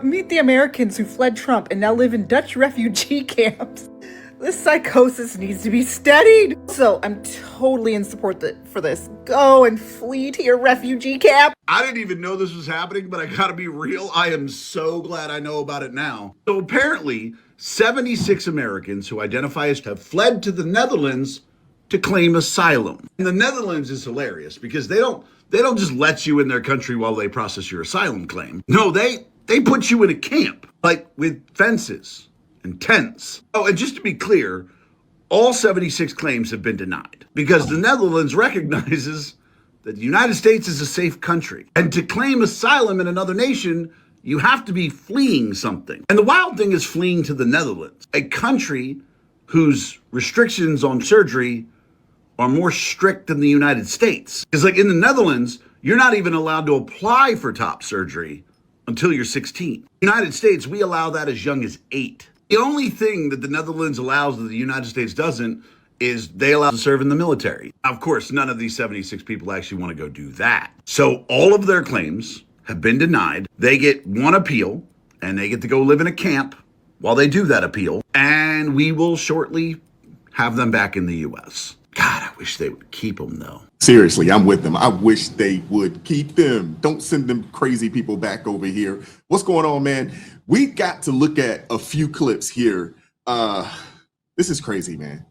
Meet the Americans who fled Trump and now live in Dutch refugee camps. This psychosis needs to be studied. So I'm totally in support for this. Go and flee to your refugee camp. I didn't even know this was happening, but I gotta be real. I am so glad I know about it now. So apparently, 76 Americans who identify as have fled to the Netherlands to claim asylum. And the Netherlands is hilarious because they don't just let you in their country while they process your asylum claim. No, they put you in a camp, like with fences and tents. Oh, and just to be clear, all 76 claims have been denied because the Netherlands recognizes that the United States is a safe country. And to claim asylum in another nation, you have to be fleeing something. And the wild thing is fleeing to the Netherlands, a country whose restrictions on surgery are more strict than the United States. Because like in the Netherlands, you're not even allowed to apply for top surgery until you're 16. In the United States, we allow that as young as 8. The only thing that the Netherlands allows that the United States doesn't is they allow to serve in the military. Of course, none of these 76 people actually want to go do that. So all of their claims have been denied. They get one appeal and they get to go live in a camp while they do that appeal. And we will shortly have them back in the US. God, I wish they would keep them though. Seriously, I'm with them. I wish they would keep them. Don't send them crazy people back over here. What's going on, man? We got to look at a few clips here. This is crazy, man.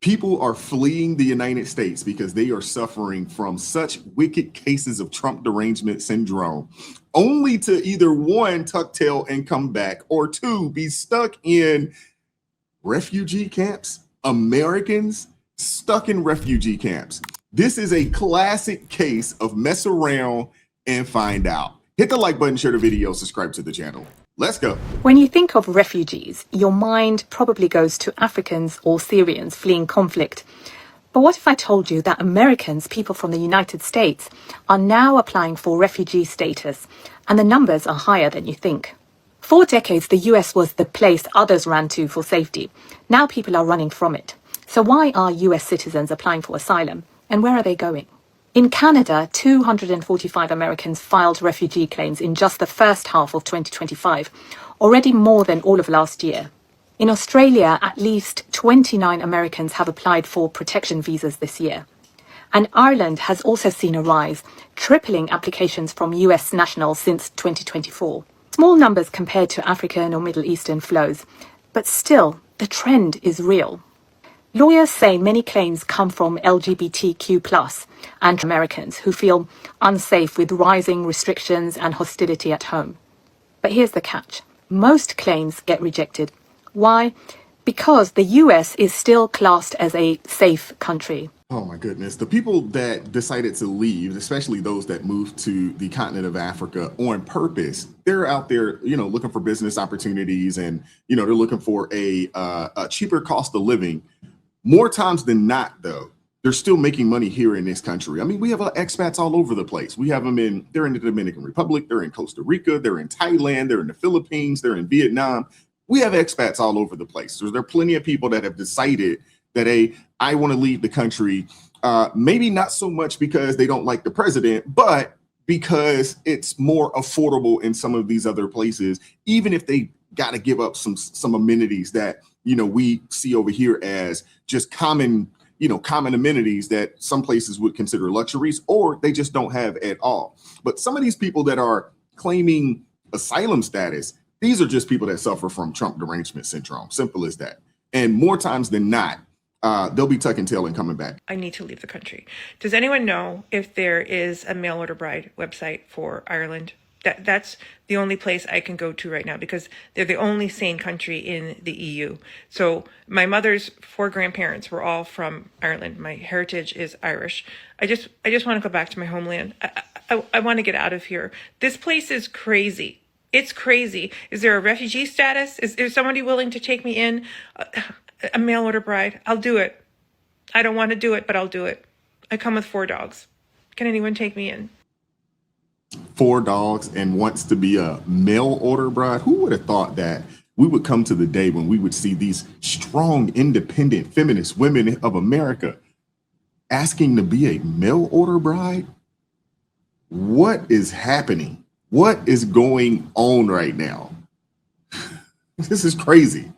People are fleeing the United States because they are suffering from such wicked cases of Trump derangement syndrome, only to either one, tuck tail and come back, or two, be stuck in refugee camps. Americans stuck in refugee camps. This is a classic case of mess around and find out. Hit the like button, share the video, subscribe to the channel. Let's go. When you think of refugees, your mind probably goes to Africans or Syrians fleeing conflict. But what if I told you that Americans, people from the United States, are now applying for refugee status, and the numbers are higher than you think? For decades, the US was the place others ran to for safety. Now people are running from it. So why are US citizens applying for asylum, and where are they going? In Canada, 245 Americans filed refugee claims in just the first half of 2025, already more than all of last year. In Australia, at least 29 Americans have applied for protection visas this year. And Ireland has also seen a rise, tripling applications from US nationals since 2024. Small numbers compared to African or Middle Eastern flows, but still, the trend is real. Lawyers say many claims come from LGBTQ+ and Americans who feel unsafe with rising restrictions and hostility at home. But here's the catch. Most claims get rejected. Why? Because the US is still classed as a safe country. Oh my goodness. The people that decided to leave, especially those that moved to the continent of Africa on purpose, they're out there, looking for business opportunities and, they're looking for a cheaper cost of living. More times than not, though, they're still making money here in this country. I mean, we have expats all over the place. We have them they're in the Dominican Republic, they're in Costa Rica, they're in Thailand, they're in the Philippines, they're in Vietnam. We have expats all over the place. So there are plenty of people that have decided that, hey, I want to leave the country. Maybe not so much because they don't like the president, but because it's more affordable in some of these other places, even if they got to give up some amenities that we see over here as just common amenities that some places would consider luxuries, or they just don't have at all. But some of these people that are claiming asylum status, these are just people that suffer from Trump derangement syndrome. Simple as that. And more times than not, they'll be tucking tail and coming back. I need to leave the country. Does anyone know if there is a mail order bride website for Ireland? That's the only place I can go to right now because they're the only sane country in the EU. So my mother's 4 grandparents were all from Ireland. My heritage is Irish. I just want to go back to my homeland. I want to get out of here. This place is crazy. It's crazy. Is there a refugee status? Is there somebody willing to take me in? A mail order bride. I'll do it. I don't want to do it, but I'll do it. I come with 4 dogs. Can anyone take me in? 4 dogs and wants to be a mail order bride. Who would have thought that we would come to the day when we would see these strong, independent, feminist women of America asking to be a mail order bride? What is happening? What is going on right now? This is crazy.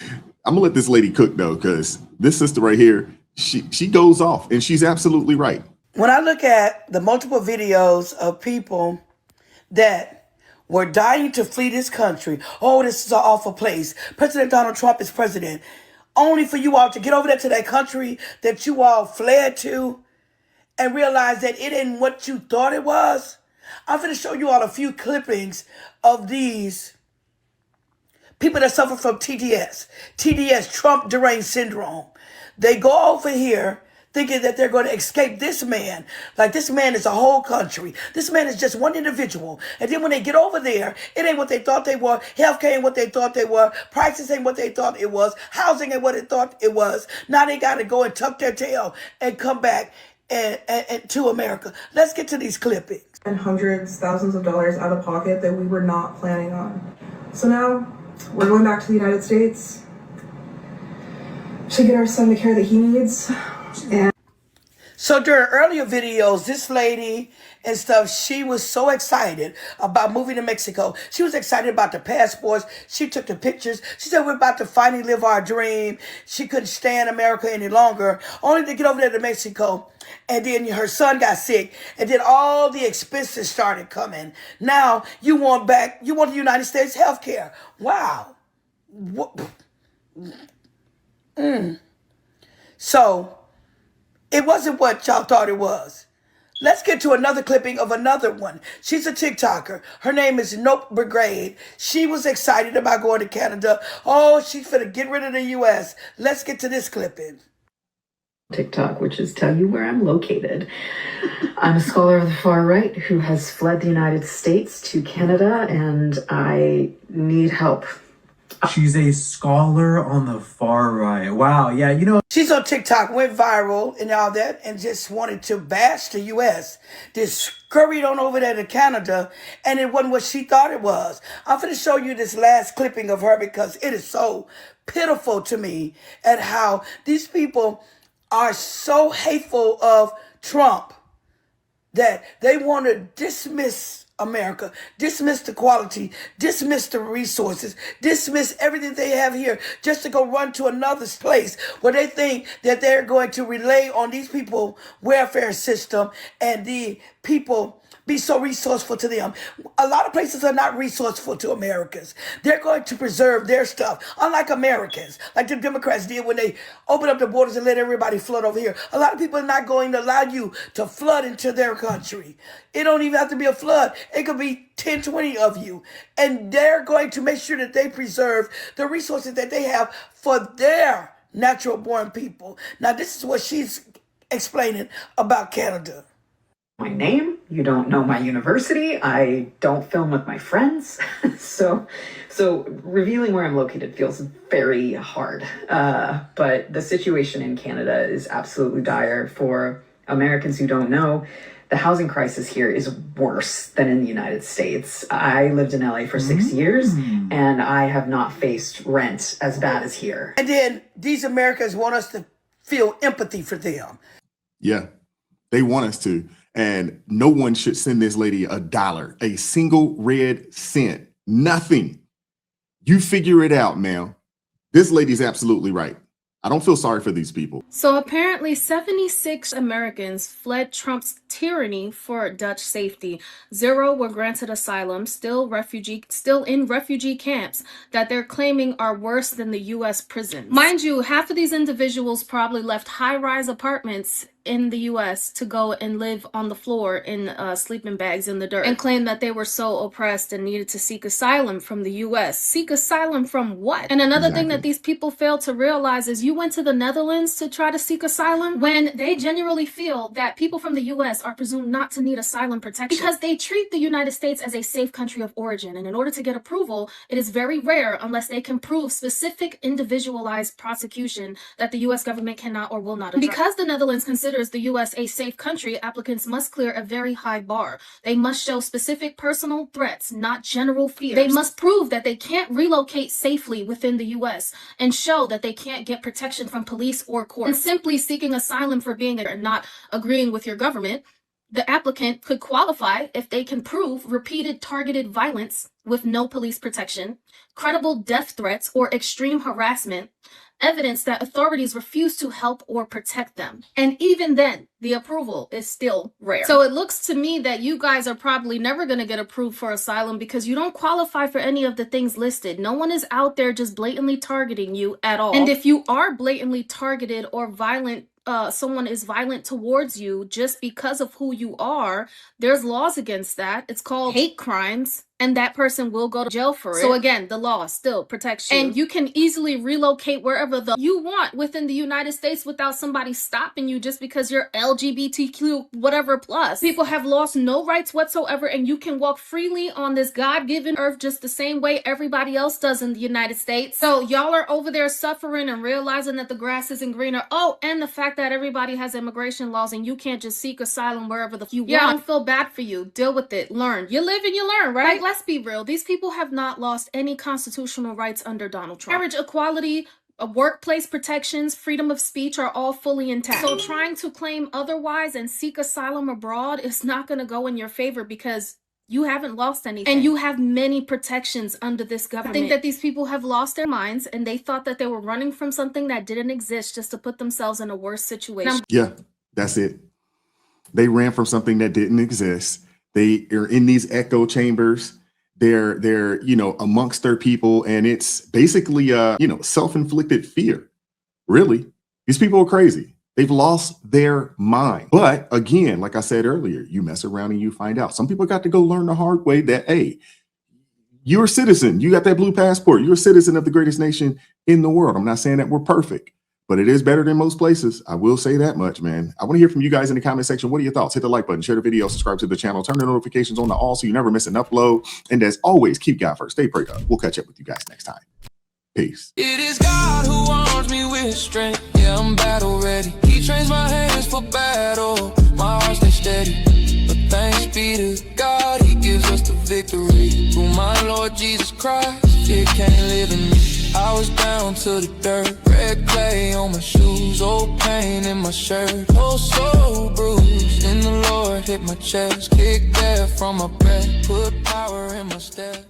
I'm gonna let this lady cook though, because this sister right here, she goes off, and she's absolutely right. When I look at the multiple videos of people that were dying to flee this country, oh, this is an awful place. President Donald Trump is president. Only for you all to get over there to that country that you all fled to and realize that it ain't what you thought it was. I'm going to show you all a few clippings of these people that suffer from TDS, Trump deranged syndrome. They go over here thinking that they're going to escape this man. Like this man is a whole country. This man is just one individual. And then when they get over there, it ain't what they thought they were. Healthcare ain't what they thought they were. Prices ain't what they thought it was. Housing ain't what they thought it was. Now they got to go and tuck their tail and come back and to America. Let's get to these clippings. And hundreds, thousands of dollars out of pocket that we were not planning on. So now we're going back to the United States to get our son the care that he needs. And so during earlier videos, this lady and stuff, she was so excited about moving to Mexico. She was excited about the passports. She took the pictures. She said, we're about to finally live our dream. She couldn't stay in America any longer, only to get over there to Mexico. And then her son got sick. And then all the expenses started coming. Now you want the United States health care. Wow. So it wasn't what y'all thought it was. Let's get to another clipping of another one. She's a TikToker. Her name is Nope Brigade. She was excited about going to Canada. Oh, she's finna get rid of the U.S. Let's get to this clipping. TikTok, which is tell you where I'm located. I'm a scholar of the far right who has fled the United States to Canada, and I need help. She's a scholar on the far right. Wow, yeah, you know. She's on TikTok, went viral and all that, and just wanted to bash the U.S. Just scurried on over there to Canada, and it wasn't what she thought it was. I'm going to show you this last clipping of her because it is so pitiful to me at how these people are so hateful of Trump that they want to dismiss America, dismiss the quality, dismiss the resources, dismiss everything they have here just to go run to another place where they think that they're going to rely on these people welfare system and the people be so resourceful to them. A lot of places are not resourceful to Americans. They're going to preserve their stuff, unlike Americans, like the Democrats did when they opened up the borders and let everybody flood over here. A lot of people are not going to allow you to flood into their country. It don't even have to be a flood. It could be 10, 20 of you. And they're going to make sure that they preserve the resources that they have for their natural born people. Now, this is what she's explaining about Canada. My name, you don't know my university, I don't film with my friends. So revealing where I'm located feels very hard. But the situation in Canada is absolutely dire. For Americans who don't know, the housing crisis here is worse than in the United States. I lived in LA for 6 years, and I have not faced rent as bad as here. And then these Americans want us to feel empathy for them. Yeah, they want us to. And no one should send this lady $1, a single red cent, nothing. You figure it out, ma'am. This lady's absolutely right. I don't feel sorry for these people. So apparently 76 Americans fled Trump's tyranny for Dutch safety. 0 were granted asylum, still in refugee camps that they're claiming are worse than the U.S. prisons. Mind you, half of these individuals probably left high-rise apartments in the U.S. to go and live on the floor in sleeping bags in the dirt and claim that they were so oppressed and needed to seek asylum from the U.S. Seek asylum from what? And another thing that these people fail to realize is you went to the Netherlands to try to seek asylum when they genuinely feel that people from the U.S. are presumed not to need asylum protection because they treat the United States as a safe country of origin. And in order to get approval, it is very rare unless they can prove specific individualized prosecution that the U.S. government cannot or will not address. Because the Netherlands considers the U.S. a safe country, applicants must clear a very high bar. They must show specific personal threats, not general fears. They must prove that they can't relocate safely within the U.S. and show that they can't get protection from police or courts. And simply seeking asylum for being there and not agreeing with your government The applicant could qualify if they can prove repeated targeted violence with no police protection, credible death threats or extreme harassment, evidence that authorities refuse to help or protect them. And even then, the approval is still rare. So it looks to me that you guys are probably never going to get approved for asylum because you don't qualify for any of the things listed. No one is out there just blatantly targeting you at all. And if you are blatantly targeted or violent, someone is violent towards you just because of who you are, there's laws against that. It's called hate crimes, and that person will go to jail for it. So again, the law still protects you. And you can easily relocate wherever you want within the United States without somebody stopping you just because you're LGBTQ whatever plus. People have lost no rights whatsoever, and you can walk freely on this God-given earth just the same way everybody else does in the United States. So y'all are over there suffering and realizing that the grass isn't greener. Oh, and the fact that everybody has immigration laws and you can't just seek asylum wherever you want. I don't feel bad for you. Deal with it. Learn. You live and you learn, right? Like, let's be real. These people have not lost any constitutional rights under Donald Trump. Marriage equality, workplace protections, freedom of speech are all fully intact. So trying to claim otherwise and seek asylum abroad is not going to go in your favor because you haven't lost anything. And you have many protections under this government. I think that these people have lost their minds and they thought that they were running from something that didn't exist just to put themselves in a worse situation. Yeah, that's it. They ran from something that didn't exist. They are in these echo chambers. They're amongst their people, and it's basically self-inflicted fear. Really, these people are crazy. They've lost their mind. But again, like I said earlier, you mess around and you find out. Some people got to go learn the hard way that, hey, you're a citizen. You got that blue passport. You're a citizen of the greatest nation in the world. I'm not saying that we're perfect, but it is better than most places. I will say that much, man. I want to hear from you guys in the comment section. What are your thoughts? Hit the like button, share the video, subscribe to the channel, turn the notifications on to all so you never miss an upload. And as always, keep God first. Stay prayed up. We'll catch up with you guys next time. Peace. It is God who arms me with strength. Yeah, I'm battle ready. He trains my hands for battle. My heart stays steady. But thanks be to God, he gives us the victory. Through my Lord Jesus Christ, fear can't live in me. I was down to the dirt, red clay on my shoes, old pain in my shirt, oh so bruised. In the Lord hit my chest, kicked air from my breath, put power in my step.